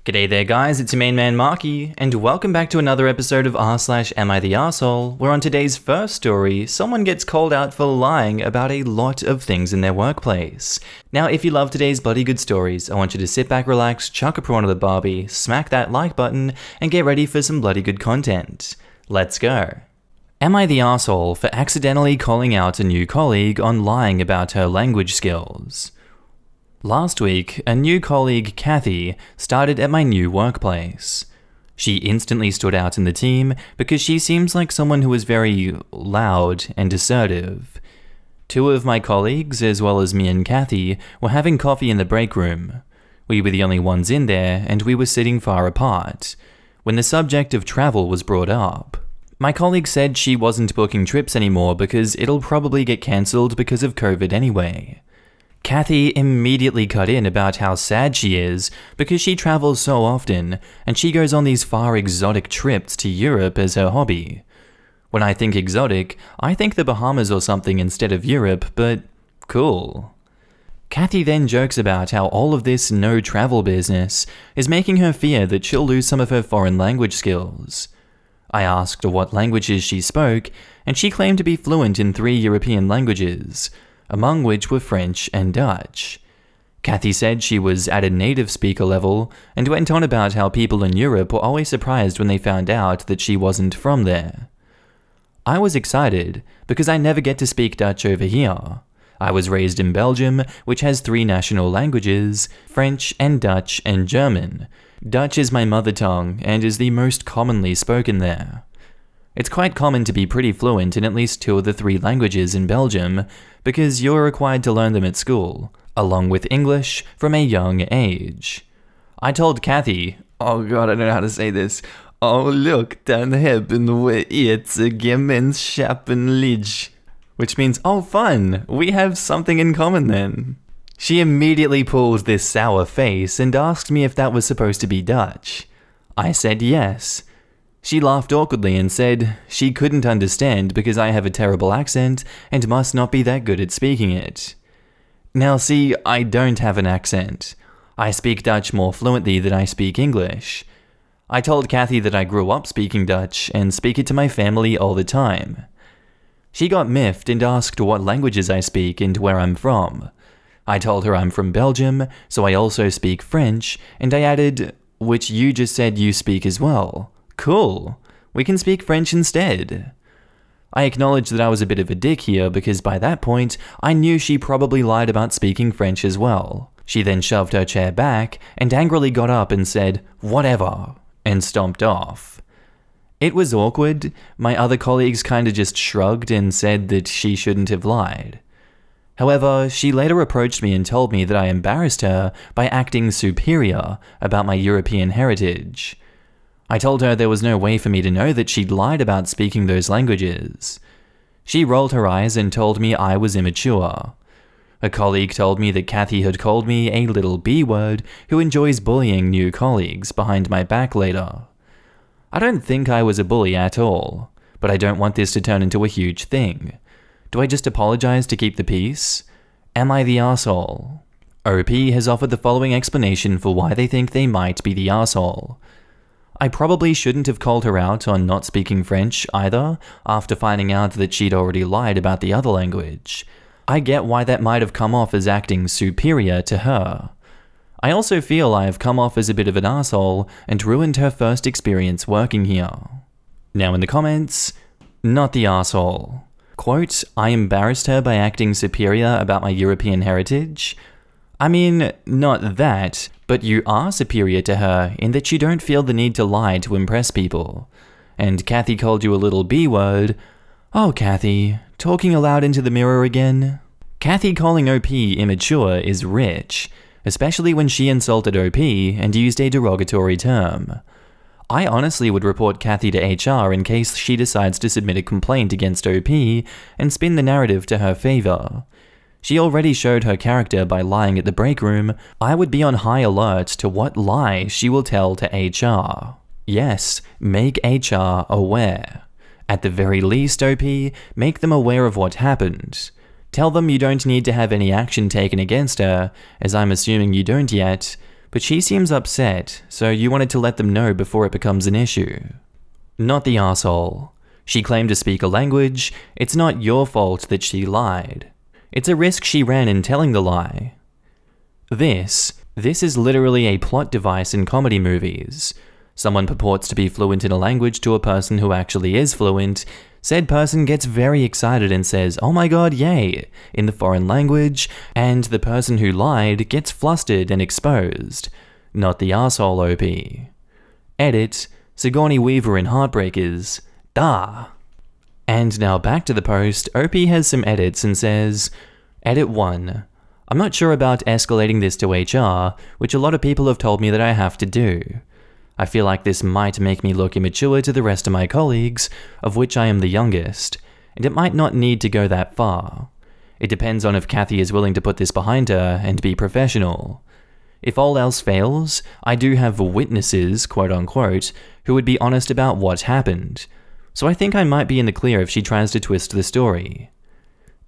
G'day there guys, it's your main man Markee, and welcome back to another episode of r/Am I the Arsehole, where on today's first story, someone gets called out for lying about a lot of things in their workplace. Now, if you love today's bloody good stories, I want you to sit back, relax, chuck a prawn at the barbie, smack that like button, and get ready for some bloody good content. Let's go. Am I the arsehole for accidentally calling out a new colleague on lying about her language skills? Last week, a new colleague, Kathy, started at my new workplace. She instantly stood out in the team because she seems like someone who is very loud and assertive. Two of my colleagues, as well as me and Kathy, were having coffee in the break room. We were the only ones in there, and we were sitting far apart, when the subject of travel was brought up. My colleague said she wasn't booking trips anymore because it'll probably get cancelled because of COVID anyway. Kathy immediately cut in about how sad she is because she travels so often and she goes on these far exotic trips to Europe as her hobby. When I think exotic, I think the Bahamas or something instead of Europe, but cool. Kathy then jokes about how all of this no travel business is making her fear that she'll lose some of her foreign language skills. I asked her what languages she spoke, and she claimed to be fluent in 3 European languages, among which were French and Dutch. Kathy said she was at a native speaker level and went on about how people in Europe were always surprised when they found out that she wasn't from there. I was excited because I never get to speak Dutch over here. I was raised in Belgium, which has 3 national languages, French and Dutch and German. Dutch is my mother tongue and is the most commonly spoken there. It's quite common to be pretty fluent in at least 2 of the 3 languages in Belgium because you're required to learn them at school, along with English from a young age. I told Kathy, oh god, I don't know how to say this. Oh look, dan hebben we iets gemeenschappelijk. Which means, oh fun, we have something in common then. She immediately pulled this sour face and asked me if that was supposed to be Dutch. I said yes. She laughed awkwardly and said she couldn't understand because I have a terrible accent and must not be that good at speaking it. Now see, I don't have an accent. I speak Dutch more fluently than I speak English. I told Kathy that I grew up speaking Dutch and speak it to my family all the time. She got miffed and asked what languages I speak and where I'm from. I told her I'm from Belgium, so I also speak French, and I added, which you just said you speak as well. Cool, we can speak French instead. I acknowledged that I was a bit of a dick here because by that point, I knew she probably lied about speaking French as well. She then shoved her chair back and angrily got up and said, whatever, and stomped off. It was awkward. My other colleagues kinda just shrugged and said that she shouldn't have lied. However, she later approached me and told me that I embarrassed her by acting superior about my European heritage. I told her there was no way for me to know that she'd lied about speaking those languages. She rolled her eyes and told me I was immature. A colleague told me that Kathy had called me a little B-word who enjoys bullying new colleagues behind my back later. I don't think I was a bully at all, but I don't want this to turn into a huge thing. Do I just apologize to keep the peace? Am I the arsehole? OP has offered the following explanation for why they think they might be the arsehole. I probably shouldn't have called her out on not speaking French either, after finding out that she'd already lied about the other language. I get why that might have come off as acting superior to her. I also feel I have come off as a bit of an arsehole and ruined her first experience working here. Now in the comments, not the arsehole. Quote, I embarrassed her by acting superior about my European heritage. I mean, not that, but you are superior to her in that you don't feel the need to lie to impress people. And Kathy called you a little B-word. Oh, Kathy, talking aloud into the mirror again? Kathy calling OP immature is rich, especially when she insulted OP and used a derogatory term. I honestly would report Kathy to HR in case she decides to submit a complaint against OP and spin the narrative to her favor. She already showed her character by lying at the break room. I would be on high alert to what lie she will tell to HR. Yes, make HR aware. At the very least, OP, make them aware of what happened. Tell them you don't need to have any action taken against her, as I'm assuming you don't yet, but she seems upset, so you wanted to let them know before it becomes an issue. Not the asshole. She claimed to speak a language. It's not your fault that she lied. It's a risk she ran in telling the lie. This is literally a plot device in comedy movies. Someone purports to be fluent in a language to a person who actually is fluent. Said person gets very excited and says, "Oh my god, yay," in the foreign language, and the person who lied gets flustered and exposed. Not the asshole OP. Edit, Sigourney Weaver in Heartbreakers. Duh. And now back to the post, OP has some edits and says, Edit 1. I'm not sure about escalating this to HR, which a lot of people have told me that I have to do. I feel like this might make me look immature to the rest of my colleagues, of which I am the youngest, and it might not need to go that far. It depends on if Kathy is willing to put this behind her and be professional. If all else fails, I do have witnesses, quote unquote, who would be honest about what happened, so I think I might be in the clear if she tries to twist the story.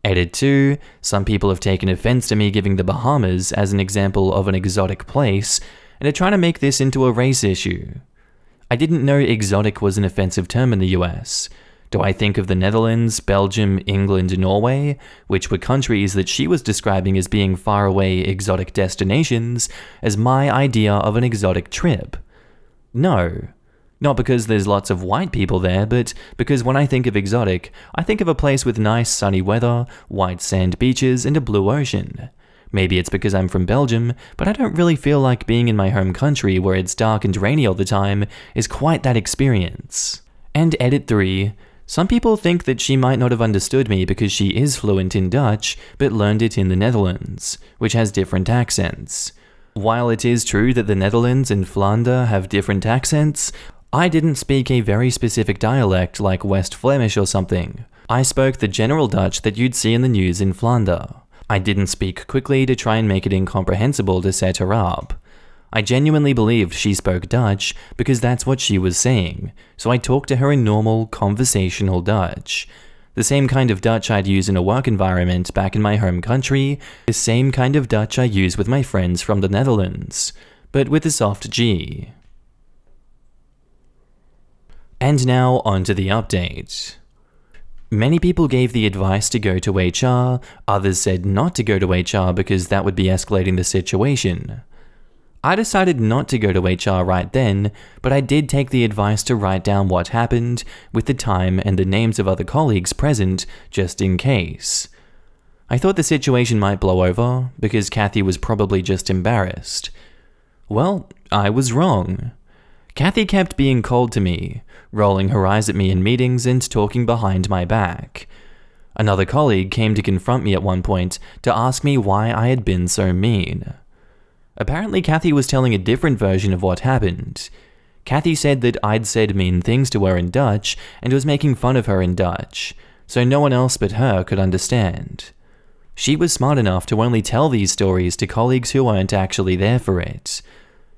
Edit 2, some people have taken offense to me giving the Bahamas as an example of an exotic place, and are trying to make this into a race issue. I didn't know exotic was an offensive term in the US. Do I think of the Netherlands, Belgium, England, and Norway, which were countries that she was describing as being faraway exotic destinations, as my idea of an exotic trip? No. Not because there's lots of white people there, but because when I think of exotic, I think of a place with nice sunny weather, white sand beaches, and a blue ocean. Maybe it's because I'm from Belgium, but I don't really feel like being in my home country where it's dark and rainy all the time is quite that experience. And edit 3. Some people think that she might not have understood me because she is fluent in Dutch, but learned it in the Netherlands, which has different accents. While it is true that the Netherlands and Flanders have different accents, I didn't speak a very specific dialect like West Flemish or something. I spoke the general Dutch that you'd see in the news in Flanders. I didn't speak quickly to try and make it incomprehensible to set her up. I genuinely believed she spoke Dutch because that's what she was saying, so I talked to her in normal, conversational Dutch. The same kind of Dutch I'd use in a work environment back in my home country, the same kind of Dutch I use with my friends from the Netherlands, but with a soft G. And now onto the update. Many people gave the advice to go to HR, others said not to go to HR because that would be escalating the situation. I decided not to go to HR right then, but I did take the advice to write down what happened, with the time and the names of other colleagues present, just in case. I thought the situation might blow over, because Kathy was probably just embarrassed. Well, I was wrong. Kathy kept being cold to me, rolling her eyes at me in meetings and talking behind my back. Another colleague came to confront me at one point to ask me why I had been so mean. Apparently Kathy was telling a different version of what happened. Kathy said that I'd said mean things to her in Dutch and was making fun of her in Dutch, so no one else but her could understand. She was smart enough to only tell these stories to colleagues who weren't actually there for it.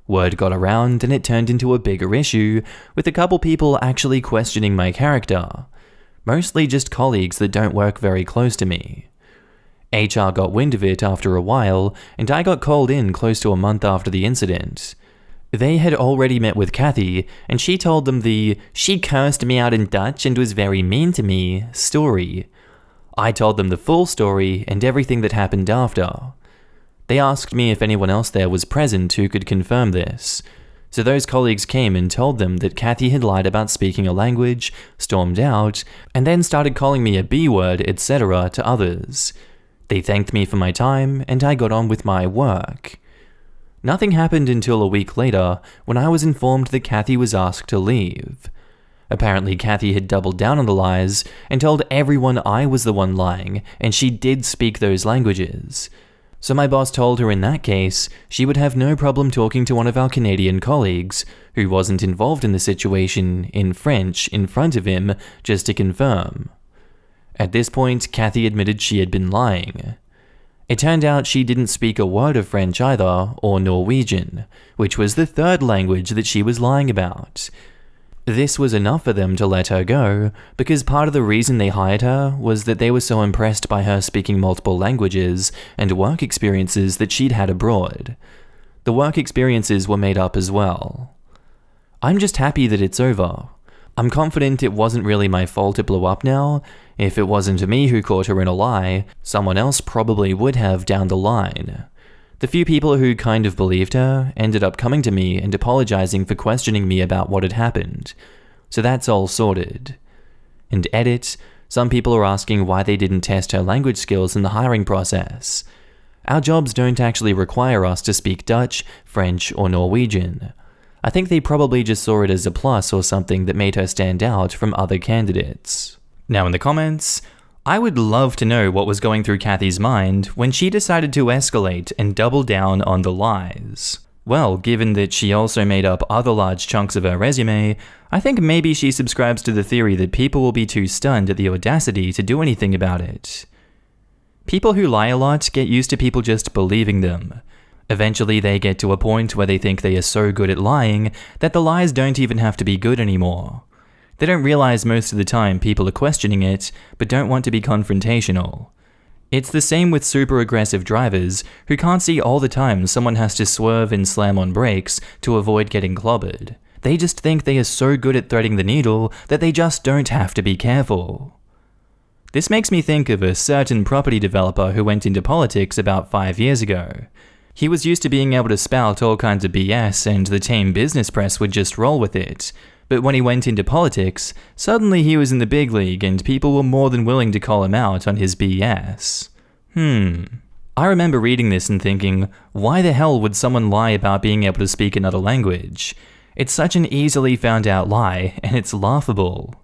Word got around and it turned into a bigger issue, with a couple people actually questioning my character. Mostly just colleagues that don't work very close to me. HR got wind of it after a while, and I got called in close to a month after the incident. They had already met with Kathy, and she told them the "she cursed me out in Dutch and was very mean to me" story. I told them the full story and everything that happened after. They asked me if anyone else there was present who could confirm this. So those colleagues came and told them that Kathy had lied about speaking a language, stormed out, and then started calling me a B-word, etc. to others. They thanked me for my time, and I got on with my work. Nothing happened until a week later, when I was informed that Kathy was asked to leave. Apparently Kathy had doubled down on the lies, and told everyone I was the one lying, and she did speak those languages. So my boss told her in that case, she would have no problem talking to one of our Canadian colleagues, who wasn't involved in the situation, in French, in front of him, just to confirm. At this point, Kathy admitted she had been lying. It turned out she didn't speak a word of French either, or Norwegian, which was the third language that she was lying about. This was enough for them to let her go, because part of the reason they hired her was that they were so impressed by her speaking multiple languages and work experiences that she'd had abroad. The work experiences were made up as well. I'm just happy that it's over. I'm confident it wasn't really my fault it blew up now. If it wasn't me who caught her in a lie, someone else probably would have down the line. The few people who kind of believed her ended up coming to me and apologizing for questioning me about what had happened. So that's all sorted. And edit, some people are asking why they didn't test her language skills in the hiring process. Our jobs don't actually require us to speak Dutch, French, or Norwegian. I think they probably just saw it as a plus or something that made her stand out from other candidates. Now in the comments, I would love to know what was going through Kathy's mind when she decided to escalate and double down on the lies. Well, given that she also made up other large chunks of her resume, I think maybe she subscribes to the theory that people will be too stunned at the audacity to do anything about it. People who lie a lot get used to people just believing them. Eventually they get to a point where they think they are so good at lying that the lies don't even have to be good anymore. They don't realize most of the time people are questioning it, but don't want to be confrontational. It's the same with super aggressive drivers who can't see all the time someone has to swerve and slam on brakes to avoid getting clobbered. They just think they are so good at threading the needle that they just don't have to be careful. This makes me think of a certain property developer who went into politics about 5 years ago. He was used to being able to spout all kinds of BS and the tame business press would just roll with it. But when he went into politics, suddenly he was in the big league and people were more than willing to call him out on his BS. I remember reading this and thinking, why the hell would someone lie about being able to speak another language? It's such an easily found out lie, and it's laughable.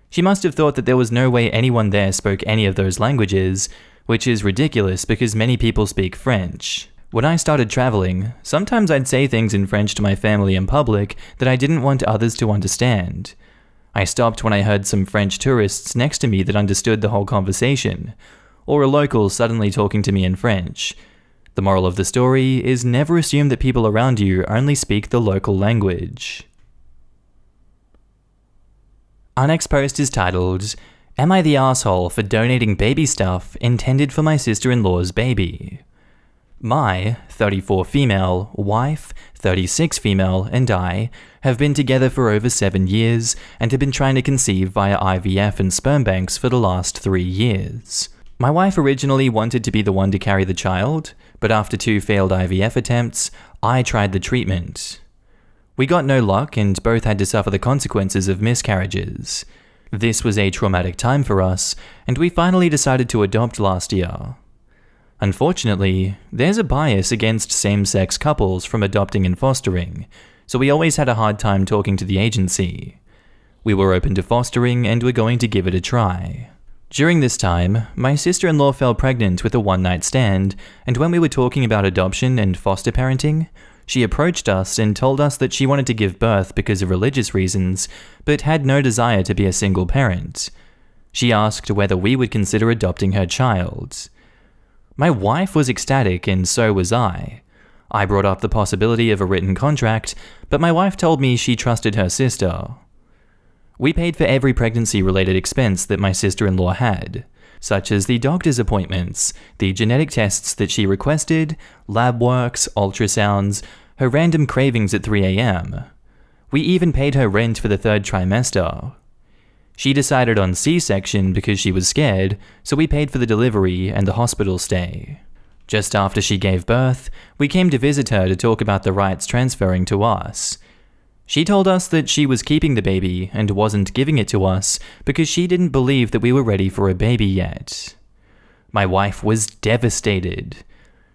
She must have thought that there was no way anyone there spoke any of those languages, which is ridiculous because many people speak French. When I started traveling, sometimes I'd say things in French to my family in public that I didn't want others to understand. I stopped when I heard some French tourists next to me that understood the whole conversation, or a local suddenly talking to me in French. The moral of the story is never assume that people around you only speak the local language. Our next post is titled, "Am I the asshole for donating baby stuff intended for my sister-in-law's baby?" My 34 female wife, 36 female, and I have been together for over 7 years and have been trying to conceive via IVF and sperm banks for the last 3 years. My wife originally wanted to be the one to carry the child, but after 2 failed IVF attempts, I tried the treatment. We got no luck and both had to suffer the consequences of miscarriages. This was a traumatic time for us, and we finally decided to adopt last year. Unfortunately, there's a bias against same-sex couples from adopting and fostering, so we always had a hard time talking to the agency. We were open to fostering and were going to give it a try. During this time, my sister-in-law fell pregnant with a one-night stand, and when we were talking about adoption and foster parenting, she approached us and told us that she wanted to give birth because of religious reasons, but had no desire to be a single parent. She asked whether we would consider adopting her child. My wife was ecstatic and so was I. I brought up the possibility of a written contract, but my wife told me she trusted her sister. We paid for every pregnancy-related expense that my sister-in-law had, such as the doctor's appointments, the genetic tests that she requested, lab works, ultrasounds, her random cravings at 3 a.m. We even paid her rent for the 3rd trimester. She decided on C-section because she was scared, so we paid for the delivery and the hospital stay. Just after she gave birth, we came to visit her to talk about the rights transferring to us. She told us that she was keeping the baby and wasn't giving it to us because she didn't believe that we were ready for a baby yet. My wife was devastated.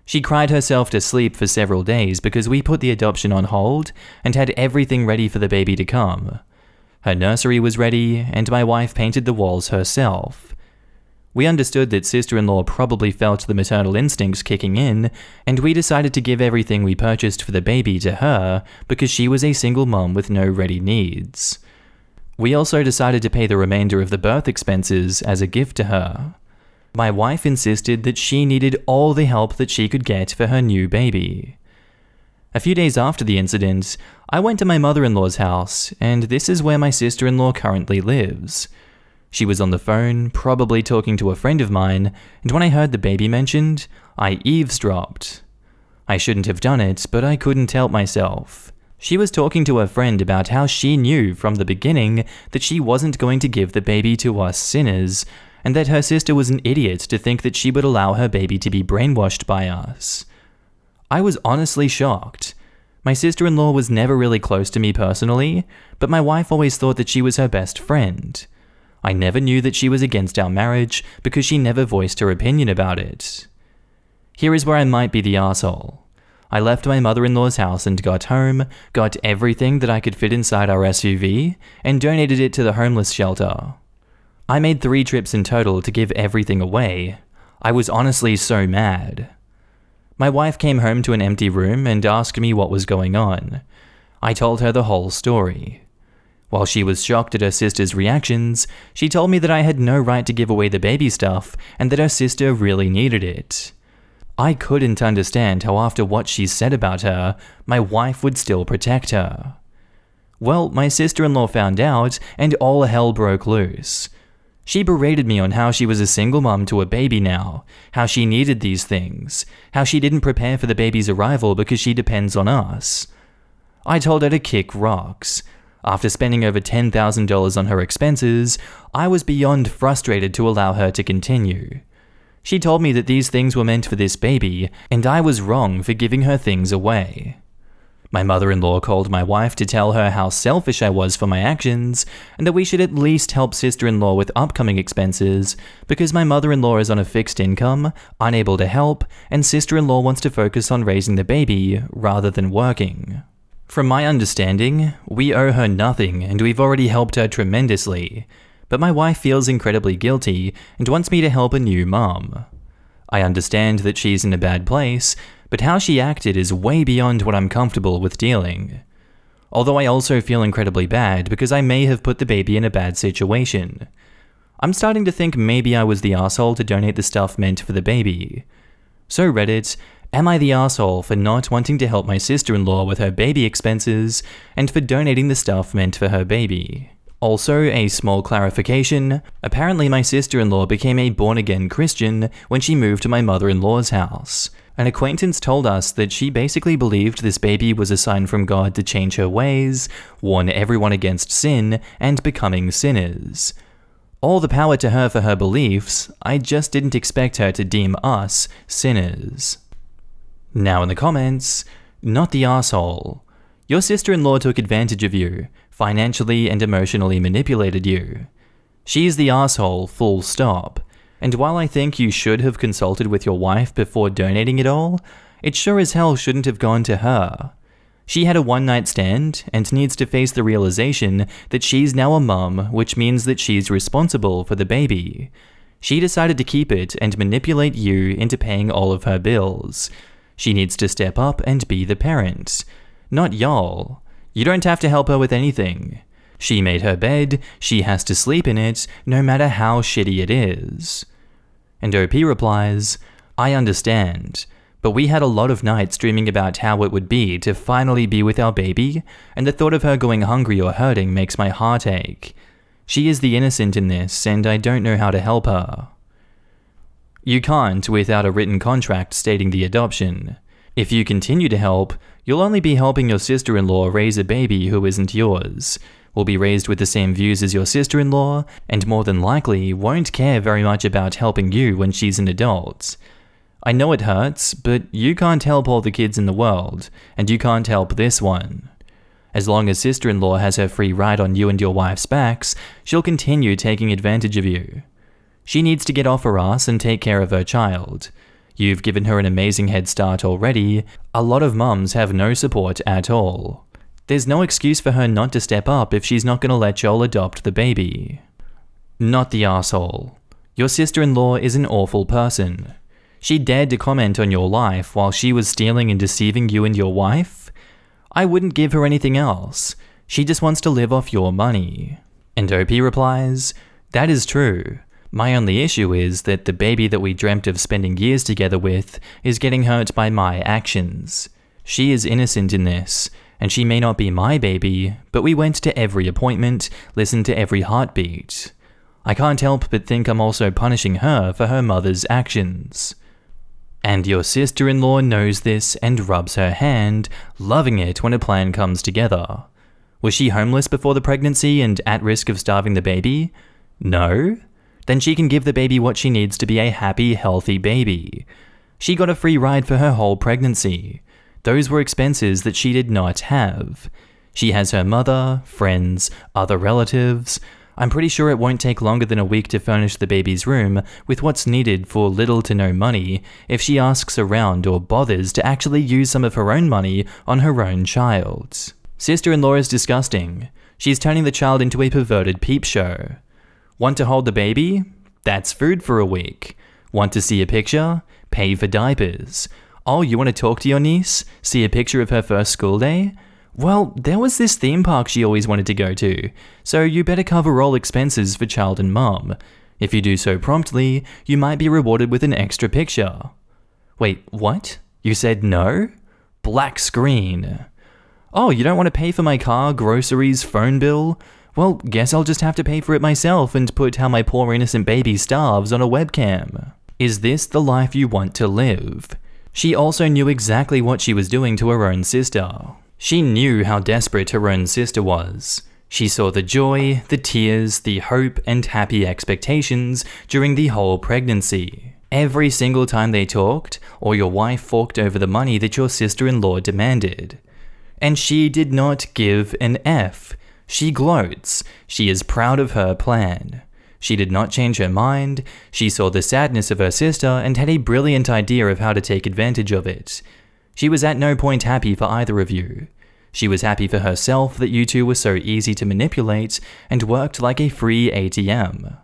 She cried herself to sleep for several days because we put the adoption on hold and had everything ready for the baby to come. Her nursery was ready, and my wife painted the walls herself. We understood that sister-in-law probably felt the maternal instincts kicking in, and we decided to give everything we purchased for the baby to her because she was a single mom with no ready needs. We also decided to pay the remainder of the birth expenses as a gift to her. My wife insisted that she needed all the help that she could get for her new baby. A few days after the incident, I went to my mother-in-law's house, and this is where my sister-in-law currently lives. She was on the phone, probably talking to a friend of mine, and when I heard the baby mentioned, I eavesdropped. I shouldn't have done it, but I couldn't help myself. She was talking to her friend about how she knew from the beginning that she wasn't going to give the baby to us sinners, and that her sister was an idiot to think that she would allow her baby to be brainwashed by us. I was honestly shocked. My sister-in-law was never really close to me personally, but my wife always thought that she was her best friend. I never knew that she was against our marriage because she never voiced her opinion about it. Here is where I might be the arsehole. I left my mother-in-law's house and got home, got everything that I could fit inside our SUV, and donated it to the homeless shelter. I made 3 trips in total to give everything away. I was honestly so mad. My wife came home to an empty room and asked me what was going on. I told her the whole story. While she was shocked at her sister's reactions, she told me that I had no right to give away the baby stuff and that her sister really needed it. I couldn't understand how after what she said about her, my wife would still protect her. Well, my sister-in-law found out and all hell broke loose. She berated me on how she was a single mom to a baby now, how she needed these things, how she didn't prepare for the baby's arrival because she depends on us. I told her to kick rocks. After spending over $10,000 on her expenses, I was beyond frustrated to allow her to continue. She told me that these things were meant for this baby, and I was wrong for giving her things away. My mother-in-law called my wife to tell her how selfish I was for my actions, and that we should at least help sister-in-law with upcoming expenses, because my mother-in-law is on a fixed income, unable to help, and sister-in-law wants to focus on raising the baby rather than working. From my understanding, we owe her nothing and we've already helped her tremendously, but my wife feels incredibly guilty and wants me to help a new mom. I understand that she's in a bad place, but how she acted is way beyond what I'm comfortable with dealing. Although I also feel incredibly bad because I may have put the baby in a bad situation. I'm starting to think maybe I was the asshole to donate the stuff meant for the baby. So Reddit, am I the asshole for not wanting to help my sister-in-law with her baby expenses and for donating the stuff meant for her baby? Also, a small clarification, apparently my sister-in-law became a born-again Christian when she moved to my mother-in-law's house. An acquaintance told us that she basically believed this baby was a sign from God to change her ways, warn everyone against sin, and becoming sinners. All the power to her for her beliefs, I just didn't expect her to deem us sinners. Now in the comments, not the asshole. Your sister-in-law took advantage of you, financially and emotionally manipulated you. She's the asshole, full stop. And while I think you should have consulted with your wife before donating it all, it sure as hell shouldn't have gone to her. She had a one-night stand and needs to face the realization that she's now a mum, which means that she's responsible for the baby. She decided to keep it and manipulate you into paying all of her bills. She needs to step up and be the parent. Not y'all. You don't have to help her with anything. She made her bed, she has to sleep in it, no matter how shitty it is. And OP replies, I understand, but we had a lot of nights dreaming about how it would be to finally be with our baby, and the thought of her going hungry or hurting makes my heart ache. She is the innocent in this, and I don't know how to help her. You can't without a written contract stating the adoption. If you continue to help, you'll only be helping your sister-in-law raise a baby who isn't yours, will be raised with the same views as your sister-in-law, and more than likely won't care very much about helping you when she's an adult. I know it hurts, but you can't help all the kids in the world, and you can't help this one. As long as sister-in-law has her free ride on you and your wife's backs, she'll continue taking advantage of you. She needs to get off her ass and take care of her child. You've given her an amazing head start already. A lot of mums have no support at all. There's no excuse for her not to step up if she's not going to let y'all adopt the baby. Not the asshole. Your sister-in-law is an awful person. She dared to comment on your life while she was stealing and deceiving you and your wife? I wouldn't give her anything else. She just wants to live off your money. And OP replies, that is true. My only issue is that the baby that we dreamt of spending years together with is getting hurt by my actions. She is innocent in this, and she may not be my baby, but we went to every appointment, listened to every heartbeat. I can't help but think I'm also punishing her for her mother's actions. And your sister-in-law knows this and rubs her hand, loving it when a plan comes together. Was she homeless before the pregnancy and at risk of starving the baby? No? Then she can give the baby what she needs to be a happy, healthy baby. She got a free ride for her whole pregnancy. Those were expenses that she did not have. She has her mother, friends, other relatives. I'm pretty sure it won't take longer than a week to furnish the baby's room with what's needed for little to no money if she asks around or bothers to actually use some of her own money on her own child. Sister-in-law is disgusting. She's turning the child into a perverted peep show. Want to hold the baby? That's food for a week. Want to see a picture? Pay for diapers. Oh, you want to talk to your niece? See a picture of her first school day? Well, there was this theme park she always wanted to go to, so you better cover all expenses for child and mom. If you do so promptly, you might be rewarded with an extra picture. Wait, what? You said no? Black screen. Oh, you don't want to pay for my car, groceries, phone bill? Well, guess I'll just have to pay for it myself and put how my poor innocent baby starves on a webcam. Is this the life you want to live? She also knew exactly what she was doing to her own sister. She knew how desperate her own sister was. She saw the joy, the tears, the hope, and happy expectations during the whole pregnancy. Every single time they talked, or your wife forked over the money that your sister-in-law demanded. And she did not give an F. She gloats. She is proud of her plan. She did not change her mind. She saw the sadness of her sister and had a brilliant idea of how to take advantage of it. She was at no point happy for either of you. She was happy for herself that you two were so easy to manipulate and worked like a free ATM.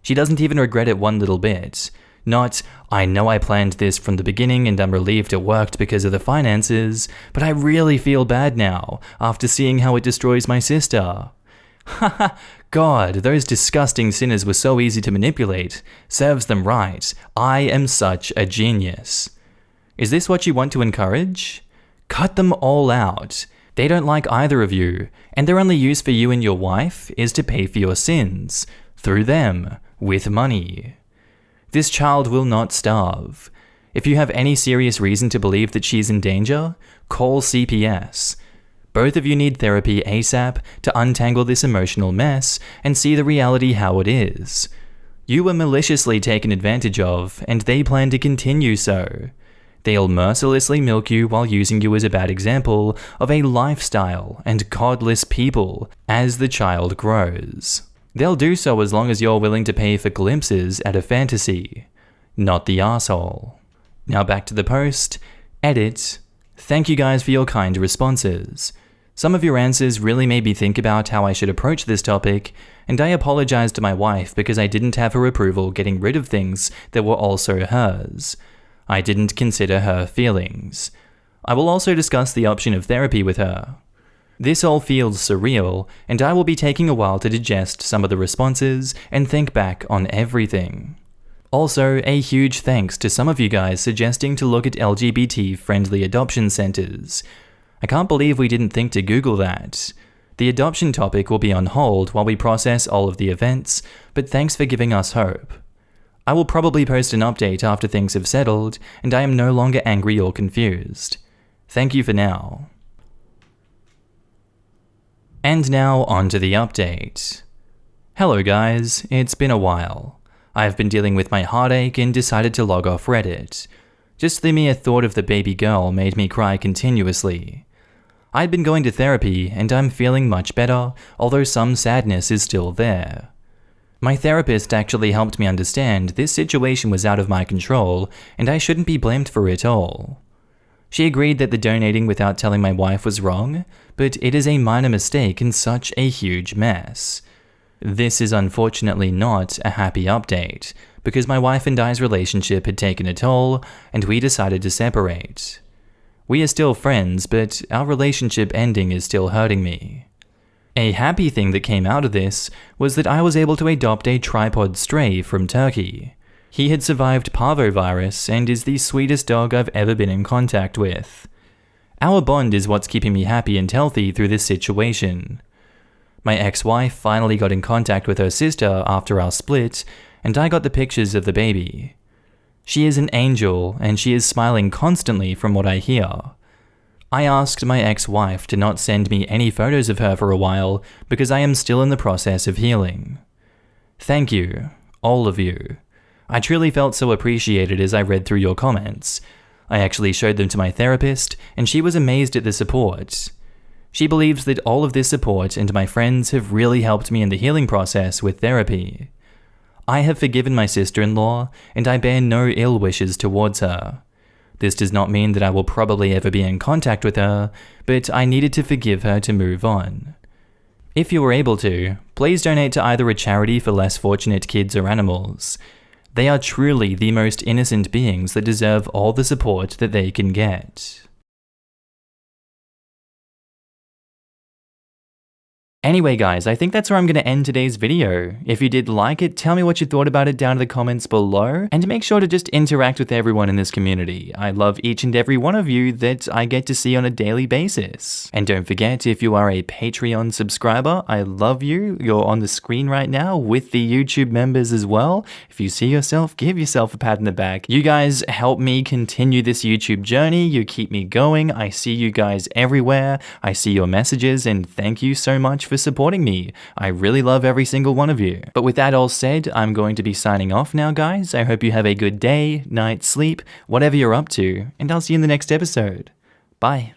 She doesn't even regret it one little bit. Not, I know I planned this from the beginning and I'm relieved it worked because of the finances, but I really feel bad now after seeing how it destroys my sister. Haha, God, those disgusting sinners were so easy to manipulate. Serves them right. I am such a genius. Is this what you want to encourage? Cut them all out. They don't like either of you, and their only use for you and your wife is to pay for your sins, through them, with money. This child will not starve. If you have any serious reason to believe that she's in danger, call CPS. Both of you need therapy ASAP to untangle this emotional mess and see the reality how it is. You were maliciously taken advantage of, and they plan to continue so. They'll mercilessly milk you while using you as a bad example of a lifestyle and godless people as the child grows. They'll do so as long as you're willing to pay for glimpses at a fantasy, not the asshole. Now back to the post. Edit. Thank you guys for your kind responses. Some of your answers really made me think about how I should approach this topic, and I apologize to my wife because I didn't have her approval getting rid of things that were also hers. I didn't consider her feelings. I will also discuss the option of therapy with her. This all feels surreal, and I will be taking a while to digest some of the responses and think back on everything. Also, a huge thanks to some of you guys suggesting to look at LGBT-friendly adoption centers. I can't believe we didn't think to Google that. The adoption topic will be on hold while we process all of the events, but thanks for giving us hope. I will probably post an update after things have settled, and I am no longer angry or confused. Thank you for now. And now on to the update. Hello guys, it's been a while. I've been dealing with my heartache and decided to log off Reddit. Just the mere thought of the baby girl made me cry continuously. I'd been going to therapy and I'm feeling much better, although some sadness is still there. My therapist actually helped me understand this situation was out of my control and I shouldn't be blamed for it all. She agreed that the donating without telling my wife was wrong, but it is a minor mistake in such a huge mess. This is unfortunately not a happy update, because my wife and I's relationship had taken a toll and we decided to separate. We are still friends, but our relationship ending is still hurting me. A happy thing that came out of this was that I was able to adopt a tripod stray from Turkey. He had survived parvovirus and is the sweetest dog I've ever been in contact with. Our bond is what's keeping me happy and healthy through this situation. My ex-wife finally got in contact with her sister after our split, and I got the pictures of the baby. She is an angel, and she is smiling constantly from what I hear. I asked my ex-wife to not send me any photos of her for a while because I am still in the process of healing. Thank you, all of you. I truly felt so appreciated as I read through your comments. I actually showed them to my therapist, and she was amazed at the support. She believes that all of this support and my friends have really helped me in the healing process with therapy. I have forgiven my sister-in-law, and I bear no ill wishes towards her. This does not mean that I will probably ever be in contact with her, but I needed to forgive her to move on. If you were able to, please donate to either a charity for less fortunate kids or animals. They are truly the most innocent beings that deserve all the support that they can get. Anyway guys, I think that's where I'm going to end today's video. If you did like it, tell me what you thought about it down in the comments below, and make sure to just interact with everyone in this community. I love each and every one of you that I get to see on a daily basis. And don't forget, if you are a Patreon subscriber, I love you. You're on the screen right now with the YouTube members as well. If you see yourself, give yourself a pat on the back. You guys help me continue this YouTube journey. You keep me going. I see you guys everywhere. I see your messages, and thank you so much for supporting me. I really love every single one of you. But with that all said, I'm going to be signing off now, guys. I hope you have a good day, night, sleep, whatever you're up to, and I'll see you in the next episode. Bye.